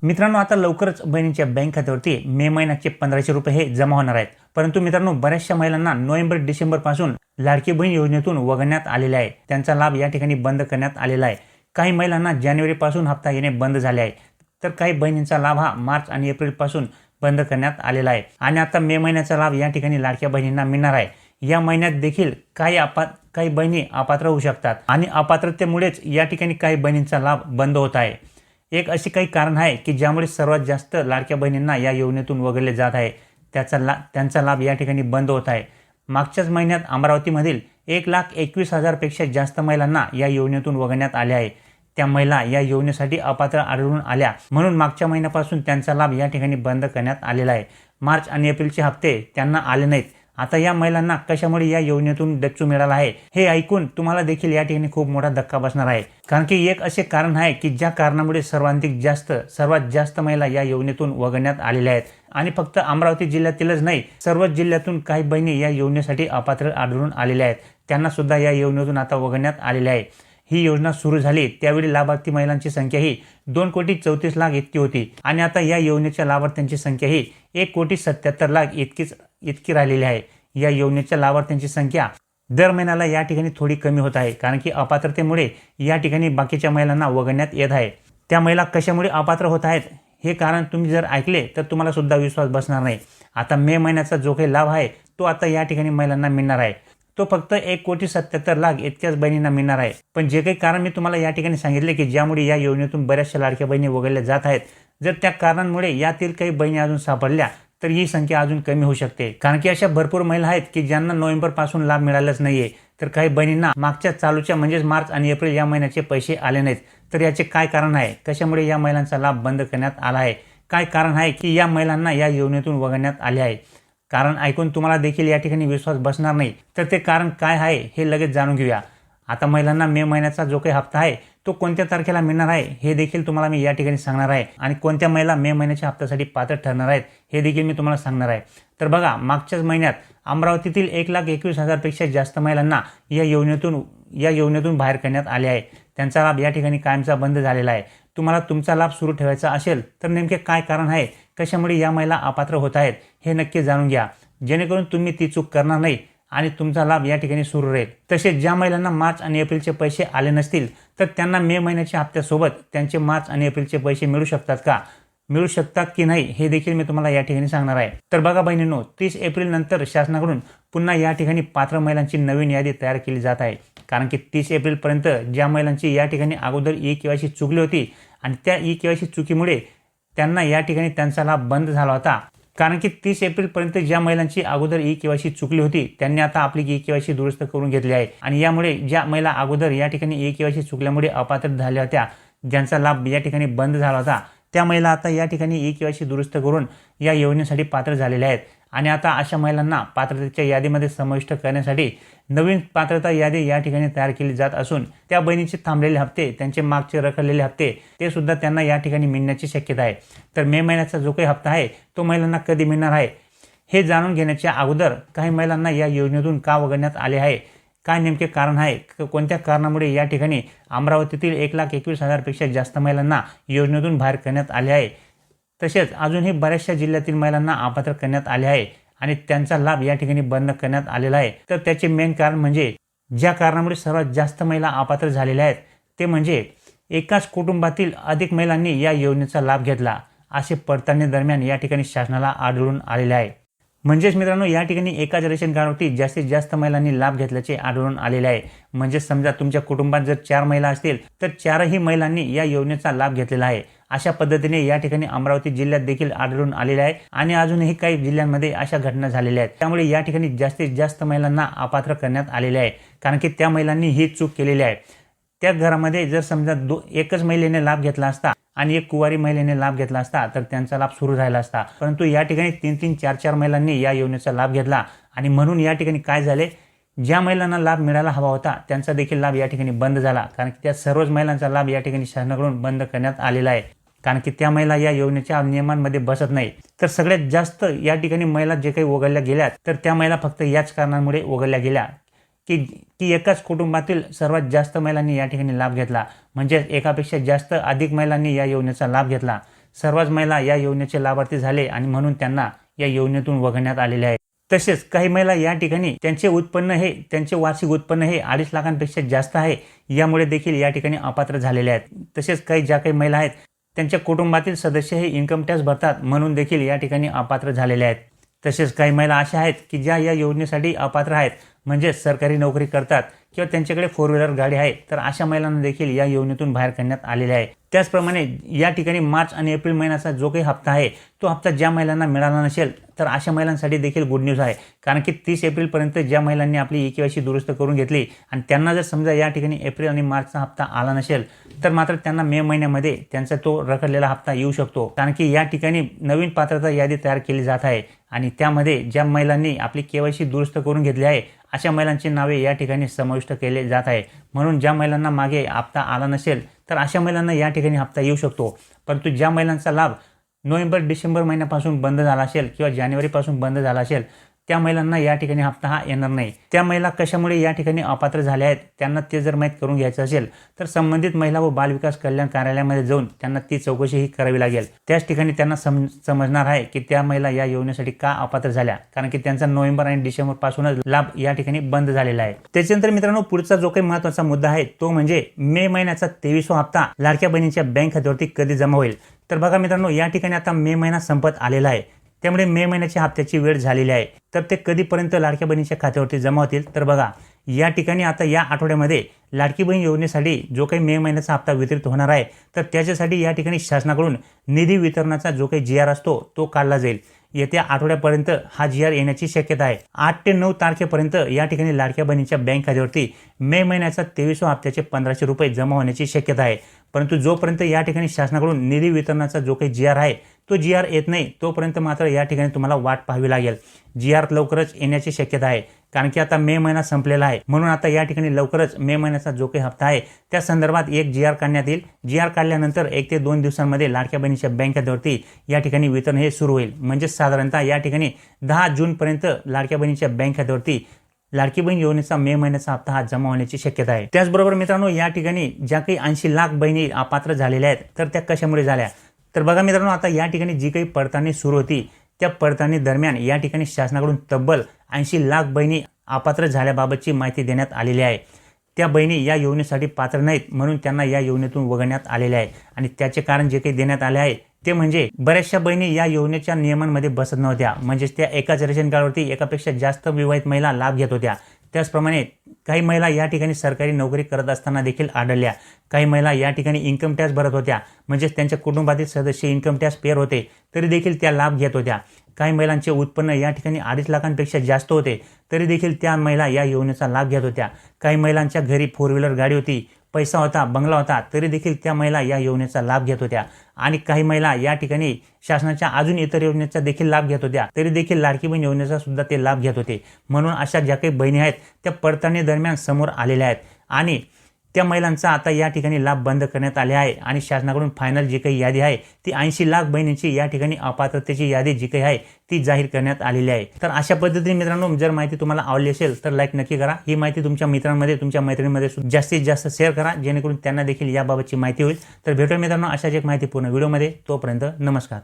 मित्रांनो, आता लवकरच बहिणींच्या बँक खात्यावरती मे महिन्याचे 1500 रुपये हे जमा होणार आहेत. परंतु मित्रांनो, बऱ्याचशा महिलांना नोव्हेंबर डिसेंबर पासून लाडकी बहीण योजनेतून वगळण्यात आलेले आहे. त्यांचा लाभ या ठिकाणी बंद करण्यात आलेला आहे. काही महिलांना जानेवारी पासून हप्ता येणे बंद झाले आहे, तर काही बहिणींचा लाभ हा मार्च आणि एप्रिल पासून बंद करण्यात आलेला आहे. आणि आता मे महिन्याचा लाभ या ठिकाणी लाडक्या बहिणींना मिळणार आहे. या महिन्यात देखील काही बहिणी अपात्र होऊ शकतात आणि अपात्रतेमुळेच या ठिकाणी काही बहिणींचा लाभ बंद होत आहे. एक अशी काही कारण आहे की ज्यामुळे सर्वात जास्त लाडक्या बहिणींना या योजनेतून वगळले जात आहे. त्यांचा लाभ या ठिकाणी बंद होत आहे. मागच्याच महिन्यात अमरावतीमधील 1,21,000 पेक्षा जास्त महिलांना या योजनेतून वगळण्यात आले आहे. त्या महिला या योजनेसाठी अपात्र आढळून आल्या, म्हणून मागच्या महिन्यापासून त्यांचा लाभ या ठिकाणी बंद करण्यात आलेला आहे. मार्च आणि एप्रिलचे हप्ते त्यांना आले नाहीत. आता या महिलांना कशामुळे या योजनेतून डच्चू मिळाला आहे हे ऐकून तुम्हाला देखील या ठिकाणी खूप मोठा धक्का बसणार आहे. कारण की एक असे कारण आहे की ज्या कारणामुळे सर्वात जास्त महिला या योजनेतून वगळण्यात आलेल्या आहेत. आणि फक्त अमरावती जिल्ह्यातीलच नाही, सर्वच जिल्ह्यातून काही बहिणी या योजनेसाठी अपात्र आढळून आलेल्या आहेत. त्यांना सुद्धा या योजनेतून आता वगळण्यात आलेले आहे. ही योजना सुरू झाली त्यावेळी लाभार्थी महिलांची संख्या ही 2,34,00,000 इतकी होती आणि आता या योजनेच्या लाभार्थ्यांची संख्या ही 1,77,00,000 इतकी राहिलेली आहे. या योजनेच्या लाभार्थ्यांची संख्या दर महिन्याला या ठिकाणी थोडी कमी होत आहे, कारण की अपात्रतेमुळे या ठिकाणी बाकीच्या महिलांना वगळण्यात येत आहे. त्या महिला कशामुळे अपात्र होत आहेत हे कारण तुम्ही जर ऐकले तर तुम्हाला सुद्धा विश्वास बसणार नाही. आता मे महिन्याचा जो काही लाभ आहे तो आता या ठिकाणी महिलांना मिळणार आहे. तो फक्त 1,77,00,000 इतक्याच बहिणींना मिळणार आहे. पण जे काही कारण मी तुम्हाला या ठिकाणी सांगितले की ज्यामुळे या योजनेतून बऱ्याचशा लाडक्या बहिणी वगळल्या जात आहेत, जर त्या कारणांमुळे यातील काही बहिणी अजून सापडल्या तर ही संख्या अजून कमी होऊ शकते. कारण की अशा भरपूर महिला आहेत की ज्यांना नोव्हेंबर पासून लाभ मिळालाच नाहीये, तर काही बहिणींना मागच्या चालूच्या म्हणजेच मार्च आणि एप्रिल या महिन्याचे पैसे आले नाहीत. तर याचे काय कारण आहे, कशामुळे या महिलांचा लाभ बंद करण्यात आला आहे, काय कारण आहे की या महिलांना या योजनेतून वगळण्यात आले आहे. कारण ऐकून तुम्हाला देखील या ठिकाणी विश्वास बसणार नाही. तर ते कारण काय आहे हे लगेच जाणून घेऊया. आता महिलांना मे महिन्याचा जो काही हप्ता आहे तो कोणत्या तारखेला मिळणार आहे हे देखील तुम्हाला मी या ठिकाणी सांगणार आहे. आणि कोणत्या महिला मे महिन्याच्या हप्त्यासाठी पात्र ठरणार आहेत हे देखील मी तुम्हाला सांगणार आहे. तर बघा, मागच्याच महिन्यात अमरावतीतील 1,21,000 पेक्षा जास्त महिलांना या योजनेतून बाहेर करण्यात आले आहे. त्यांचा लाभ या ठिकाणी कायमचा बंद झालेला आहे. तुम्हाला तुमचा लाभ सुरू ठेवायचा असेल तर नेमके काय कारण आहे, कशामुळे या महिला अपात्र होत आहेत हे नक्की जाणून घ्या, जेणेकरून तुम्ही ती चूक करणार नाही आणि तुमचा लाभ या ठिकाणी सुरू राहील. तसेच ज्या महिलांना मार्च आणि एप्रिलचे पैसे आले नसतील तर त्यांना मे महिन्याच्या हप्त्यासोबत त्यांचे मार्च आणि एप्रिलचे पैसे मिळू शकतात की नाही हे देखील मी तुम्हाला या ठिकाणी सांगणार आहे. तर बघा बहिणींनो, 30 एप्रिल नंतर शासनाकडून पुन्हा या ठिकाणी पात्र महिलांची नवीन यादी तयार केली जात आहे. कारण की 30 एप्रिलपर्यंत ज्या महिलांची या ठिकाणी अगोदर ई-केवायसी चुकली होती आणि त्या ई-केवायसी चुकीमुळे त्यांना या ठिकाणी त्यांचा लाभ बंद झाला होता. कारण की 30 एप्रिलपर्यंत ज्या महिलांची अगोदर ई-केवायसी चुकली होती त्यांनी आता आपली ई-केवायसी दुरुस्त करून घेतली आहे. आणि यामुळे ज्या महिला अगोदर या ठिकाणी ई-केवायसी चुकल्यामुळे अपात्र झाल्या होत्या, ज्यांचा लाभ या ठिकाणी बंद झाला होता, त्या महिला आता या ठिकाणी ई-केवायसी दुरुस्त करून या योजनेसाठी पात्र झालेल्या आहेत. आणि आता अशा महिलांना पात्रतेच्या यादीमध्ये समाविष्ट करण्यासाठी नवीन पात्रता यादी या ठिकाणी तयार केली जात असून त्या बहिणीचे थांबलेले हप्ते, त्यांचे मागचे रखडलेले हप्ते ते सुद्धा त्यांना या ठिकाणी मिळण्याची शक्यता आहे. तर मे महिन्याचा जो काही हप्ता आहे तो महिलांना कधी मिळणार आहे हे जाणून घेण्याच्या अगोदर काही महिलांना या योजनेतून का वगळण्यात आले आहे, काय नेमके कारण आहे, कोणत्या कारणामुळे या ठिकाणी अमरावतीतील 1,21,000 पेक्षा जास्त महिलांना योजनेतून बाहेर करण्यात आले आहे, तसेच अजूनही बऱ्याचशा जिल्ह्यातील महिलांना अपात्र करण्यात आले आहे आणि त्यांचा लाभ या ठिकाणी बंद करण्यात आलेला आहे. तर त्याचे मेन कारण म्हणजे ज्या कारणामुळे सर्वात जास्त महिला अपात्र झालेल्या आहेत ते म्हणजे एकाच कुटुंबातील अधिक महिलांनी या योजनेचा लाभ घेतला, असे पडताळणी दरम्यान या ठिकाणी शासनाला आढळून आलेले आहे. म्हणजेच मित्रांनो, या ठिकाणी एकाच रेशन कार्डवरती जास्तीत जास्त महिलांनी लाभ घेतल्याचे आढळून आलेले आहे. म्हणजे समजा तुमच्या कुटुंबात जर 4 महिला असतील तर 4ही महिलांनी या योजनेचा लाभ घेतलेला आहे. अशा पद्धतीने या ठिकाणी अमरावती जिल्ह्यात देखील आढळून आलेले आहे आणि अजूनही काही जिल्ह्यांमध्ये अशा घटना झालेल्या आहेत. त्यामुळे या ठिकाणी जास्तीत जास्त महिलांना अपात्र करण्यात आलेले आहे, कारण की त्या महिलांनी ही चूक केलेली आहे. त्या घरामध्ये जर समजा एकच महिलेने लाभ घेतला असता आणि एक कुवारी महिलेने लाभ घेतला असता तर त्यांचा लाभ सुरू झाला असता. परंतु या ठिकाणी 3-3, 4-4 महिलांनी या योजनेचा लाभ घेतला आणि म्हणून या ठिकाणी काय झाले, ज्या महिलांना लाभ मिळायला हवा होता त्यांचा देखील लाभ या ठिकाणी बंद झाला. कारण की त्या सर्वच महिलांचा लाभ या ठिकाणी शासनाकडून बंद करण्यात आलेला आहे, कारण की त्या महिला या योजनेच्या नियमांमध्ये बसत नाही. तर सगळ्यात जास्त या ठिकाणी महिला जे काही वगळल्या गेल्या तर त्या महिला फक्त याच कारणांमुळे वगळल्या गेल्या की एकाच कुटुंबातील सर्वात जास्त महिलांनी या ठिकाणी लाभ घेतला, म्हणजे एकापेक्षा जास्त अधिक महिलांनी या योजनेचा लाभ घेतला. सर्वच महिला या योजनेचे लाभार्थी झाले आणि म्हणून त्यांना या योजनेतून वगळण्यात आलेले आहे। तसेच काही महिला या ठिकाणी त्यांचे वार्षिक उत्पन्न हे 2.5 लाखांपेक्षा जास्त आहे, यामुळे देखील या ठिकाणी अपात्र झालेले आहेत। तसेच ज्या काही महिला आहेत त्यांच्या कुटुंबातील सदस्य हे इन्कम टॅक्स भरतात म्हणून देखील या ठिकाणी अपात्र झालेले आहेत। तसेच काही महिला अशा आहेत की ज्या या योजनेसाठी अपात्र आहेत, म्हणजे सरकारी नोकरी करतात किंवा त्यांच्याकडे 4 व्हीलर गाडी आहे, तर अशा महिलांना देखील या योजनेतून बाहेर काढण्यात आलेले आहे। त्याचप्रमाणे या ठिकाणी मार्च आणि एप्रिल महिन्याचा जो काही हप्ता आहे तो हप्ता ज्या महिलांना मिळाला नसेल तर अशा महिलांसाठी देखील गुड न्यूज आहे, कारण की 30 एप्रिलपर्यंत ज्या महिलांनी आपली EKYC दुरुस्त करून घेतली आणि त्यांना जर समजा या ठिकाणी एप्रिल आणि मार्चचा हप्ता आला नसेल तर मात्र त्यांना मे महिन्यामध्ये त्यांचा तो रखडलेला हप्ता येऊ शकतो, कारण की या ठिकाणी नवीन पात्रता यादी तयार केली जात आहे आणि त्यामध्ये ज्या महिलांनी आपली KYC दुरुस्त करून घेतली आहे अशा महिलांची नावे या ठिकाणी समाविष्ट केले जात आहे। म्हणून ज्या महिलांना मागे हप्ता आला नसेल तर अशा महिलांना या ठिकाणी हप्ता येऊ शकतो, परंतु ज्या महिलांचा लाभ नोव्हेंबर डिसेंबर महिन्यापासून बंद झाला असेल किंवा जानेवारीपासून बंद झाला असेल त्या महिलांना या ठिकाणी हप्ता हा येणार नाही। त्या महिला कशामुळे या ठिकाणी अपात्र झाल्या आहेत त्यांना ते जर माहीत करून घ्यायचं असेल तर संबंधित महिला व बाल विकास कल्याण कार्यालयामध्ये जाऊन त्यांना ती चौकशी ही करावी लागेल। त्याच ठिकाणी त्यांना समजणार आहे की त्या महिला या योजनेसाठी का अपात्र झाल्या, कारण की त्यांचा नोव्हेंबर आणि डिसेंबर पासूनच लाभ या ठिकाणी बंद झालेला आहे। त्याच्यानंतर मित्रांनो पुढचा जो काही महत्त्वाचा मुद्दा आहे तो म्हणजे मे महिन्याचा 23वा हप्ता लाडक्या बहिणीच्या बँक खात्यावरती कधी जमा होईल। तर बघा मित्रांनो, या ठिकाणी आता मे महिना संपत आलेला आहे, त्यामुळे मे महिन्याच्या हप्त्याची वेळ झालेली आहे। तर ते कधीपर्यंत लाडक्या बहिणीच्या खात्यावरती जमा होतील, तर बघा या ठिकाणी आता या आठवड्यामध्ये लाडकी बहीण योजनेसाठी जो काही मे महिन्याचा हप्ता वितरित होणार आहे तर त्याच्यासाठी या ठिकाणी शासनाकडून निधी वितरणाचा जो काही GR असतो तो काढला जाईल। येत्या आठवड्यापर्यंत हा GR येण्याची शक्यता आहे। 8 ते 9 तारखेपर्यंत या ठिकाणी लाडक्या बहिणीच्या बँक खात्यावरती मे महिन्याचा 23व्या हप्त्याचे 1500 रुपये जमा होण्याची शक्यता आहे, परंतु जोपर्यंत या ठिकाणी शासनाकडून निधी वितरणाचा जो काही GR आहे तो GR येत नाही तोपर्यंत मात्र या ठिकाणी तुम्हाला वाट पाहावी लागेल। GR लवकरच येण्याची शक्यता आहे, कारण की आता मे महिना संपलेला आहे, म्हणून आता या ठिकाणी लवकरच मे महिन्याचा जो काही हप्ता आहे त्या संदर्भात एक GR काढण्यात येईल। GR काढल्यानंतर 1 ते 2 दिवसांमध्ये लाडक्या बहिणीच्या बँक खात्यावरती या ठिकाणी वितरण हे सुरू होईल। म्हणजे साधारणतः या ठिकाणी 10 जूनपर्यंत लाडक्या बहिणीच्या बँक खात्यावरती लाडकी बहीण योजनेचा मे महिन्याचा हप्ता हा जमा होण्याची शक्यता आहे। त्याचबरोबर मित्रांनो, या ठिकाणी ज्या काही 80 लाख बहिणी अपात्र झालेल्या आहेत तर त्या कशामुळे झाल्या, तर बघा मित्रांनो, आता या ठिकाणी जी काही पडताळणी सुरू होती त्या पडताळणी दरम्यान या ठिकाणी शासनाकडून तब्बल 80 लाख बहिणी अपात्र झाल्याबाबतची माहिती देण्यात आलेली आहे। त्या बहिणी या योजनेसाठी पात्र नाहीत म्हणून त्यांना या योजनेतून वगळण्यात आलेले आहे आणि त्याचे कारण जे काही देण्यात आले आहे ते म्हणजे बऱ्याचशा बहिणी या योजनेच्या नियमांमध्ये बसत नव्हत्या, म्हणजेच त्या एकाच रेशन कार्डवरती एकापेक्षा जास्त विवाहित महिला लाभ घेत होत्या। त्याचप्रमाणे काही महिला या ठिकाणी सरकारी नोकरी करत असताना देखील आढळल्या। काही महिला या ठिकाणी इन्कम टॅक्स भरत होत्या, म्हणजेच त्यांच्या कुटुंबातील सदस्य इन्कम टॅक्स पेअर होते तरी देखील त्या लाभ घेत होत्या। काही महिलांचे उत्पन्न या ठिकाणी 2.5 लाखांपेक्षा जास्त होते तरी देखील त्या महिला या योजनेचा लाभ घेत होत्या। काही महिलांच्या घरी 4 व्हीलर गाडी होती, पैसा होता, बंगला होता तरी देखील त्या महिला या योजनेचा लाभ घेत होत्या आणि काही महिला या ठिकाणी शासनाच्या अजून इतर योजनेचा देखील लाभ घेत होत्या तरी देखील लाडकी बहीण योजनेचा सुद्धा ते लाभ घेत होते। म्हणून अशा ज्या काही बहिणी आहेत त्या पडताळणी दरम्यान समोर आलेल्या आहेत आणि त्या महिलांचा आता या ठिकाणी लाभ बंद करण्यात आले आहे आणि शासनाकडून फायनल जी काही यादी आहे ती 80 लाख बहिणींची या ठिकाणी अपात्रतेची यादी जी काही आहे ती जाहीर करण्यात आलेली आहे। तर अशा पद्धतीने मित्रांनो, जर माहिती तुम्हाला आवडली असेल तर लाईक नक्की करा। ही माहिती तुमच्या मित्रांमध्ये तुमच्या मैत्रिणींमध्ये जास्तीत जास्त शेअर करा, जेणेकरून त्यांना देखील याबाबतची माहिती होईल। तर भेटूया मित्रांनो अशाच एक माहितीपूर्ण व्हिडिओमध्ये, तोपर्यंत नमस्कार।